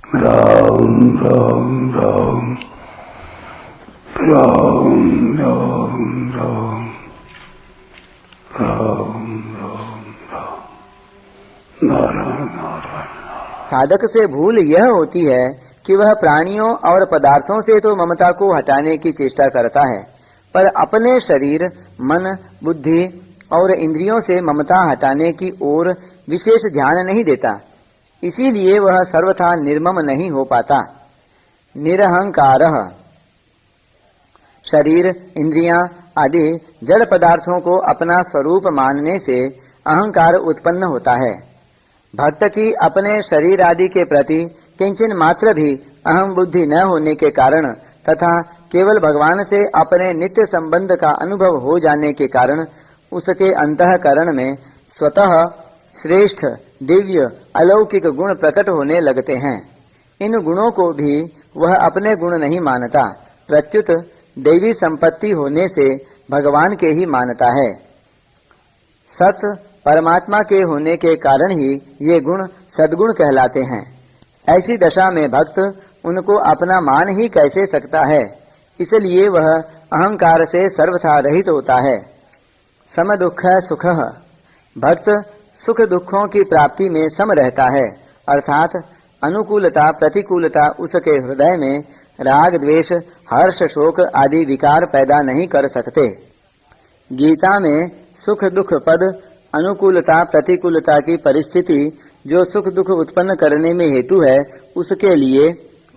राम राम राम राम राम राम राम राम राम नारायण नारायण। साधक से भूल यह होती है कि वह प्राणियों और पदार्थों से तो ममता को हटाने की चेष्टा करता है, पर अपने शरीर, मन, बुद्धि और इंद्रियों से ममता हटाने की ओर विशेष ध्यान नहीं देता। इसीलिए वह सर्वथा निर्मम नहीं हो पाता। निरहंकारः शरीर, इंद्रियां आदि जड़ पदार्थों को अपना स्वरूप मानने से अहंकार उत्पन्न होता है। भक्त की अपने शरीर आदि के प्रति किंचन मात्र भी अहम बुद्धि न होने के कारण तथा केवल भगवान से अपने नित्य संबंध का अनुभव हो जाने के कारण उसके अंतःकरण में स्वतः श्रेष्ठ, दिव्य, अलौकिक गुण प्रकट होने लगते हैं। इन गुणों को भी वह अपने गुण नहीं मानता, प्रत्युत दैवी संपत्ति होने से भगवान के ही मानता है। सत परमात्मा के होने के कारण ही ये गुण सद्गुण कहलाते हैं। ऐसी दशा में भक्त उनको अपना मान ही कैसे सकता है, इसलिए वह अहंकार से सर्वथा रहित होता है। सम दुख सुखः भक्त सुख दुखों की प्राप्ति में सम रहता है, अर्थात अनुकूलता प्रतिकूलता उसके हृदय में राग द्वेष हर्ष शोक आदि विकार पैदा नहीं कर सकते। गीता में सुख दुख पद अनुकूलता प्रतिकूलता की परिस्थिति जो सुख दुख उत्पन्न करने में हेतु है उसके लिए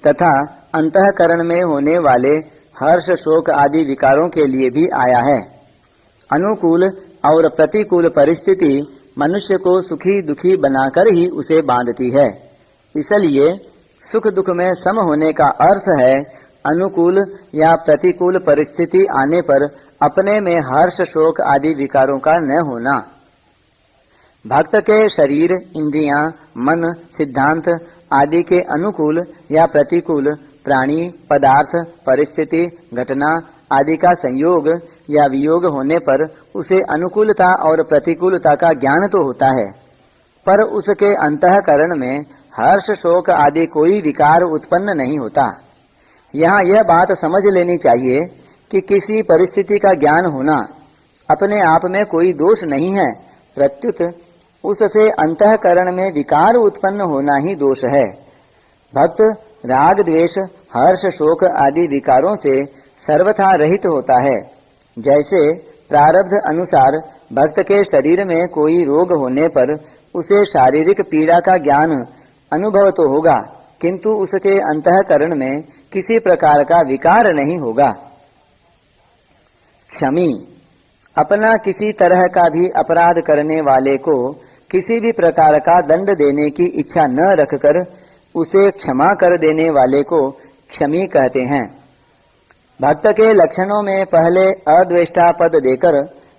तथा अंतःकरण में होने वाले हर्ष शोक आदि विकारों के लिए भी आया है। अनुकूल और प्रतिकूल परिस्थिति मनुष्य को सुखी दुखी बनाकर ही उसे बांधती है। इसलिए सुख दुख में सम होने का अर्थ है अनुकूल या प्रतिकूल परिस्थिति आने पर अपने में हर्ष शोक आदि विकारों का न होना। भक्त के शरीर, इंद्रियां, मन, सिद्धांत आदि के अनुकूल या प्रतिकूल प्राणी, पदार्थ, परिस्थिति, घटना आदि का संयोग या वियोग होने पर उसे अनुकूलता और प्रतिकूलता का ज्ञान तो होता है, पर उसके अंतःकरण में हर्ष शोक आदि कोई विकार उत्पन्न नहीं होता। यहाँ यह बात समझ लेनी चाहिए कि किसी परिस्थिति का ज्ञान होना अपने आप में कोई दोष नहीं है, प्रत्युत उससे अंतःकरण में विकार उत्पन्न होना ही दोष है। भक्त राग द्वेष हर्ष शोक आदि विकारों से सर्वथा रहित होता है। जैसे प्रारब्ध अनुसार भक्त के शरीर में कोई रोग होने पर उसे शारीरिक पीड़ा का ज्ञान अनुभव तो होगा, किंतु उसके अंतःकरण में किसी प्रकार का विकार नहीं होगा। क्षमी अपना किसी तरह का भी अपराध करने वाले को किसी भी प्रकार का दंड देने की इच्छा न रखकर उसे क्षमा कर देने वाले को क्षमी कहते हैं। भक्त के लक्षणों में पहले अद्वेष्टा पद देकर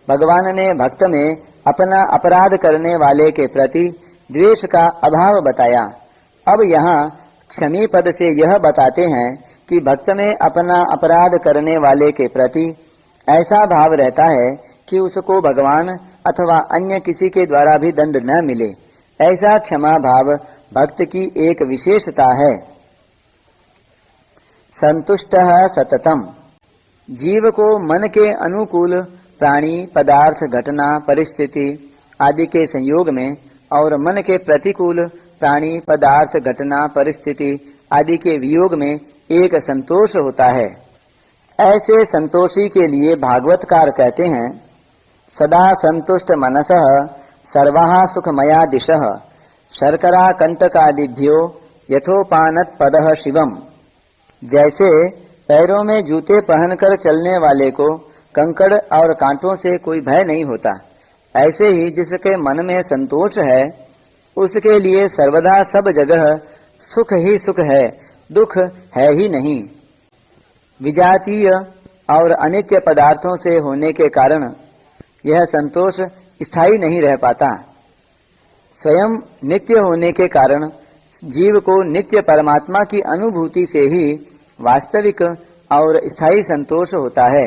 भगवान ने भक्त में अपना अपराध करने वाले के प्रति द्वेष का अभाव बताया। अब यहाँ क्षमी पद से यह बताते हैं कि भक्त में अपना अपराध करने वाले के प्रति ऐसा भाव रहता है कि उसको भगवान अथवा अन्य किसी के द्वारा भी दंड न मिले। ऐसा क्षमा भाव भक्त की एक विशेषता है। संतुष्टः सततम जीव को मन के अनुकूल प्राणी, पदार्थ, घटना, परिस्थिति आदि के संयोग में और मन के प्रतिकूल प्राणी, पदार्थ, घटना, परिस्थिति आदि के वियोग में एक संतोष होता है। ऐसे संतोषी के लिए भागवतकार कहते हैं, सदा संतुष्ट मनसः सर्वाः सुखमया दिशः शर्करा कंटकादिभ्यो यथोपानत पदः शिवम। जैसे पैरों में जूते पहनकर चलने वाले को कंकड़ और कांटों से कोई भय नहीं होता, ऐसे ही जिसके मन में संतोष है उसके लिए सर्वदा सब जगह सुख ही सुख है, दुख है ही नहीं। विजातीय और अनित्य पदार्थों से होने के कारण यह संतोष स्थायी नहीं रह पाता। स्वयं नित्य होने के कारण जीव को नित्य परमात्मा की अनुभूति से ही वास्तविक और स्थायी संतोष होता है।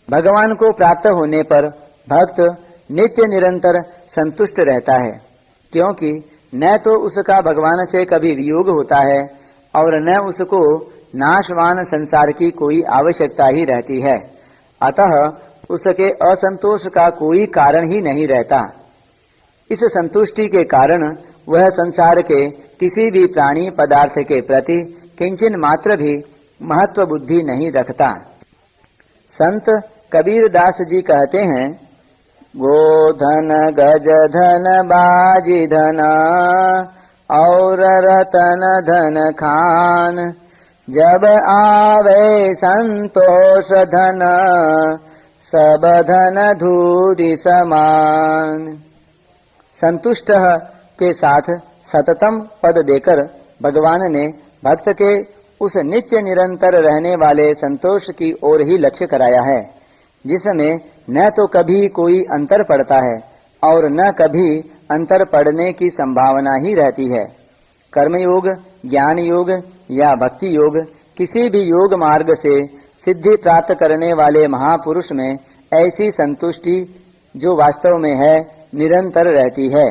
भगवान को प्राप्त होने पर भक्त नित्य निरंतर संतुष्ट रहता है, क्योंकि न तो उसका भगवान से कभी वियोग होता है और न उसको नाशवान संसार की कोई आवश्यकता ही रहती है। अतः उसके असंतोष का कोई कारण ही नहीं रहता। इस संतुष्टि के कारण वह संसार के किसी भी प्राणी पदार्थ के प्रति किंचन मात्र भी महत्व बुद्धि नहीं रखता। संत कबीर दास जी कहते हैं, गोधन गज धन बाजी धन और रतन धन खान, जब आवे संतोष धन सब धन धूरी समान। संतुष्ट के साथ सततम पद देकर भगवान ने भक्त के उस नित्य निरंतर रहने वाले संतोष की ओर ही लक्ष्य कराया है, जिसमें न तो कभी कोई अंतर पड़ता है और न कभी अंतर पड़ने की संभावना ही रहती है। कर्मयोग, ज्ञान योग या भक्ति योग, किसी भी योग मार्ग से सिद्धि प्राप्त करने वाले महापुरुष में ऐसी संतुष्टि जो वास्तव में है निरंतर रहती है।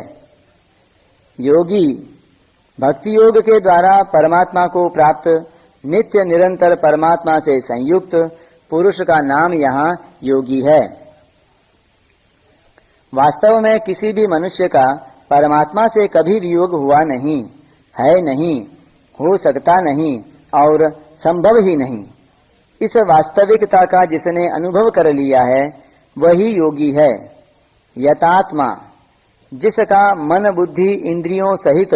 योगी भक्ति योग के द्वारा परमात्मा को प्राप्त नित्य निरंतर परमात्मा से संयुक्त पुरुष का नाम यहाँ योगी है। वास्तव में किसी भी मनुष्य का परमात्मा से कभी वियोग हुआ नहीं है, नहीं हो सकता नहीं और संभव ही नहीं। इस वास्तविकता का जिसने अनुभव कर लिया है वही योगी है। यतात्मा, जिसका मन बुद्धि इंद्रियों सहित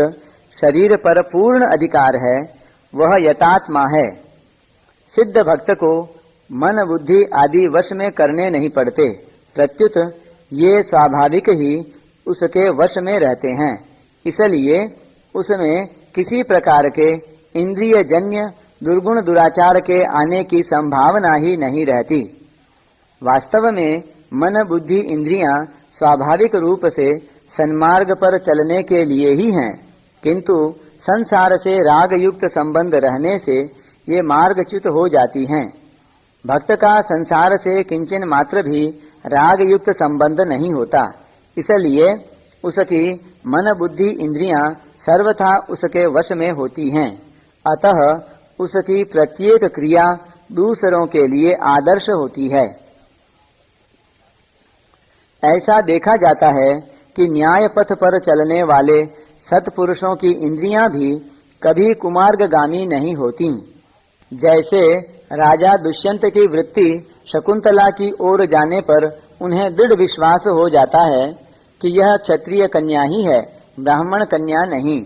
शरीर पर पूर्ण अधिकार है, वह यतात्मा है। सिद्ध भक्त को मन बुद्धि आदि वश में करने नहीं पड़ते, प्रत्युत ये स्वाभाविक ही उसके वश में रहते हैं। इसलिए उसमें किसी प्रकार के इंद्रिय जन्य दुर्गुण दुराचार के आने की संभावना ही नहीं रहती। वास्तव में मन बुद्धि इंद्रियां स्वाभाविक रूप से सन्मार्ग पर चलने के लिए ही हैं, किंतु संसार से राग युक्त संबंध रहने से ये मार्गच्युत हो जाती हैं। भक्त का संसार से किंचन मात्र भी राग युक्त संबंध नहीं होता, इसलिए उसकी मन बुद्धि इंद्रियां सर्वथा उसके वश में होती हैं। अतः उसकी प्रत्येक क्रिया दूसरों के लिए आदर्श होती है। ऐसा देखा जाता है कि न्याय पथ पर चलने वाले सत्पुरुषों की इंद्रियां भी कभी कुमार्गगामी नहीं होती। जैसे राजा दुष्यंत की वृत्ति शकुंतला की ओर जाने पर उन्हें दृढ़ विश्वास हो जाता है कि यह क्षत्रिय कन्या ही है, ब्राह्मण कन्या नहीं।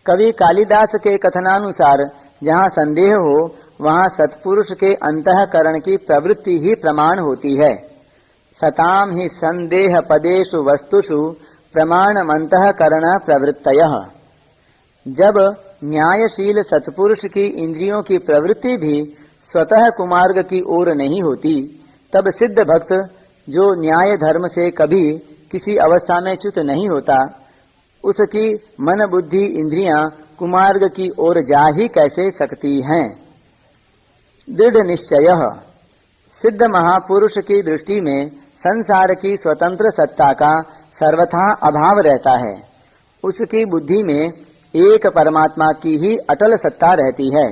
कवि कालिदास के कथनानुसार जहाँ संदेह हो वहाँ सत्पुरुष के अंतःकरण की प्रवृत्ति ही प्रमाण होती है। सताम ही संदेह पदेषु वस्तुषु प्रमाणम अंतःकरण प्रवृत्तयः। जब न्यायशील सत्पुरुष की इंद्रियों की प्रवृत्ति भी स्वतः कुमार्ग की ओर नहीं होती, तब सिद्ध भक्त जो न्याय धर्म से कभी किसी अवस्था में च्युत नहीं होता, उसकी मन बुद्धि इंद्रियां कुमार्ग की ओर जा ही कैसे सकती हैं। दृढ़ निश्चय, सिद्ध महापुरुष की दृष्टि में संसार की स्वतंत्र सत्ता का सर्वथा अभाव रहता है। उसकी बुद्धि में एक परमात्मा की ही अटल सत्ता रहती है,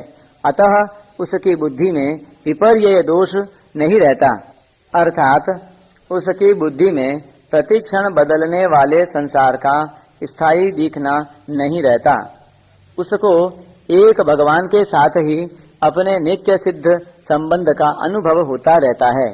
अतः उसकी बुद्धि में विपर्यय दोष नहीं रहता, अर्थात उसकी बुद्धि में प्रतिक्षण बदलने वाले संसार का स्थायी दिखना नहीं रहता। उसको एक भगवान के साथ ही अपने नित्य सिद्ध संबंध का अनुभव होता रहता है।